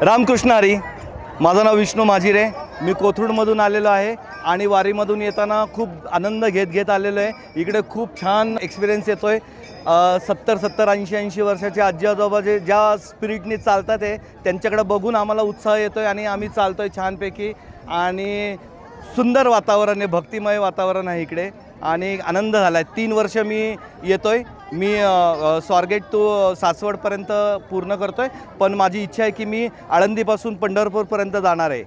रामकृष्ण हरी. माझं नाव विष्णू माजिरे. मी कोथरूडमधून आलेलो आहे आणि वारीमधून येताना खूप आनंद घेत आलेलो आहे. इकडे खूप छान एक्सपिरियन्स येतो आहे. 70 80 वर्षाचे आजी आजोबा जे ज्या स्पिरिटने चालतात आहे त्यांच्याकडे बघून आम्हाला उत्साह येतो आहे आणि आम्ही चालतो आहे छानपैकी. आणि सुंदर वातावरण आहे, भक्तिमय वातावरण आहे इकडे आणि आनंद झाला आहे. 3 वर्ष मी येतो आहे. मी स्वारगेट टू सासवडपर्यंत पूर्ण करतो आहे, पण माझी इच्छा आहे की मी आळंदीपासून पंढरपूरपर्यंत जाणार आहे.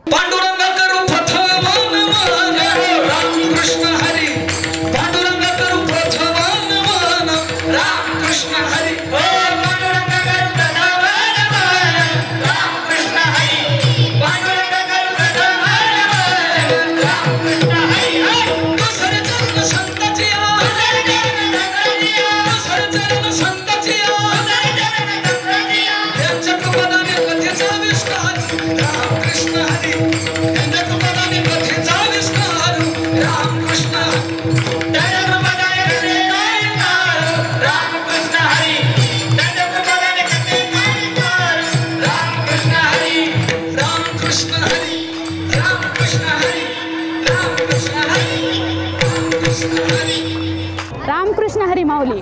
रामकृष्ण हरी माऊली.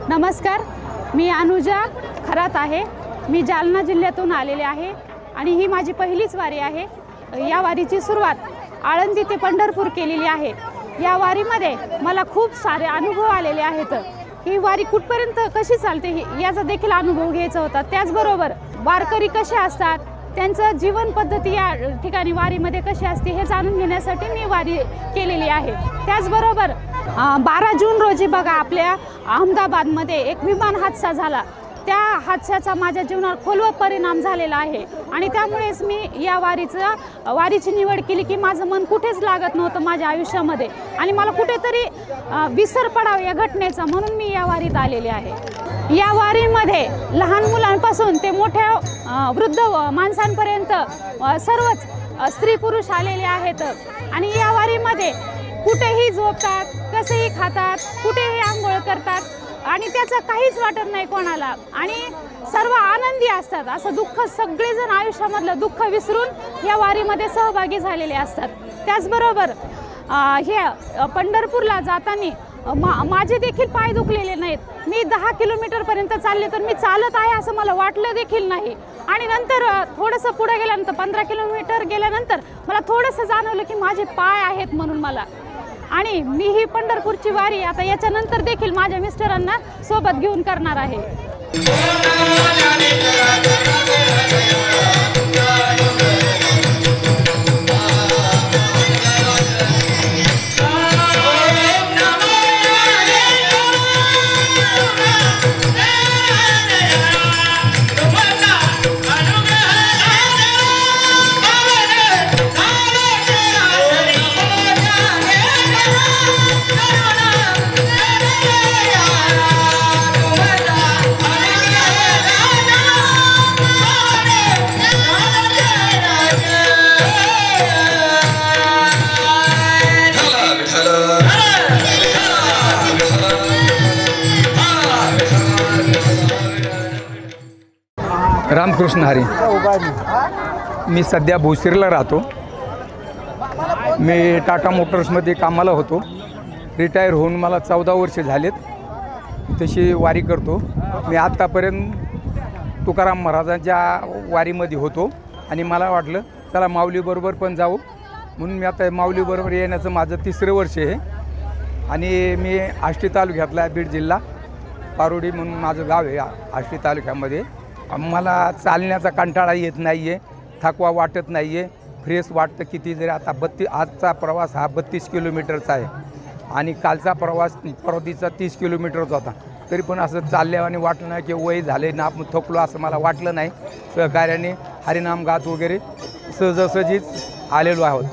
नमस्कार, मी अनुजा खरात आहे. मी जालना जिल्ह्यातून आलेले आहे आणि ही माझी पहिलीच वारी आहे. या वारीची सुरुवात आळंदी ते पंढरपूर केलेली आहे. या वारीमध्ये मला खूप सारे अनुभव आलेले आहेत. ही वारी कुठपर्यंत कशी चालते याचा देखील अनुभव घ्यायचा होता. त्याचबरोबर वारकरी कसे असतात, त्यांचं जीवन पद्धती या ठिकाणी वारीमध्ये कशी असते हे जाणून घेण्यासाठी मी वारी केलेली आहे. त्याचबरोबर 12 जून रोजी बघा आपल्या अहमदाबादमध्ये एक विमान हादसा झाला. त्या हादस्याचा माझ्या जीवनावर खोलवर परिणाम झालेला आहे आणि त्यामुळेच मी या वारीची निवड केली की माझं मन कुठेच लागत नव्हतं माझ्या आयुष्यामध्ये आणि मला कुठेतरी विसर पडावा या घटनेचा, म्हणून मी या वारीत आलेले आहे. या वारीमध्ये लहान मुलांपासून ते मोठ्या वृद्ध माणसांपर्यंत सर्वच स्त्री पुरुष आलेले आहेत आणि या वारीमध्ये कुठेही झोपतात, कसेही खातात, कुठेही आंघोळ करतात आणि त्याचं काहीच वाटत नाही कोणाला आणि सर्व आनंदी असतात. असं दुःख सगळेजण आयुष्यामधलं दुःख विसरून या वारीमध्ये सहभागी झालेले असतात. त्याचबरोबर हे पंढरपूरला जाताना माझे देखील पाय दुखलेले नाहीत. मी 10 किलोमीटरपर्यंत चालले तर मी चालत आहे असं मला वाटलं देखील नाही आणि नंतर थोडंसं पुढे गेल्यानंतर 15 किलोमीटर गेल्यानंतर मला थोडंसं जाणवलं की माझे पाय आहेत म्हणून मला. आणि मी ही पंढरपूरची वारी आता याच्यानंतर देखील माझ्या मिस्टरांना सोबत घेऊन करणार आहे. रामकृष्ण हरी. मी सध्या भोसरीला राहतो. मी टाटा मोटर्समध्ये कामाला होतो. रिटायर होऊन मला 14 वर्ष झालेत. तशी वारी करतो. मी आत्तापर्यंत तुकाराम महाराजांच्या वारीमध्ये होतो आणि मला वाटलं चला माऊलीबरोबर पण जाऊ, म्हणून मी आता माऊलीबरोबर येण्याचं माझं 3रं वर्ष आहे. आणि मी आष्टी तालुक्यातला बीड जिल्हा पारोडी म्हणून माझं गाव आहे. आष्टी तालुक्यामध्ये मला चालण्याचा कंटाळा येत नाही आहे, थकवा वाटत नाही आहे, फ्रेश वाटतं. किती जरी आता आजचा प्रवास हा 32 किलोमीटरचा आहे आणि कालचा प्रवास परवाचा 30 किलोमीटरचा होता. तरी पण असं चालल्याने वाटलं नाही की वय झाले ना आपण थकलो असं मला वाटलं नाही. सहकार्याने हरिनाम गात वगैरे सहजासहजीच आलेलो आहोत.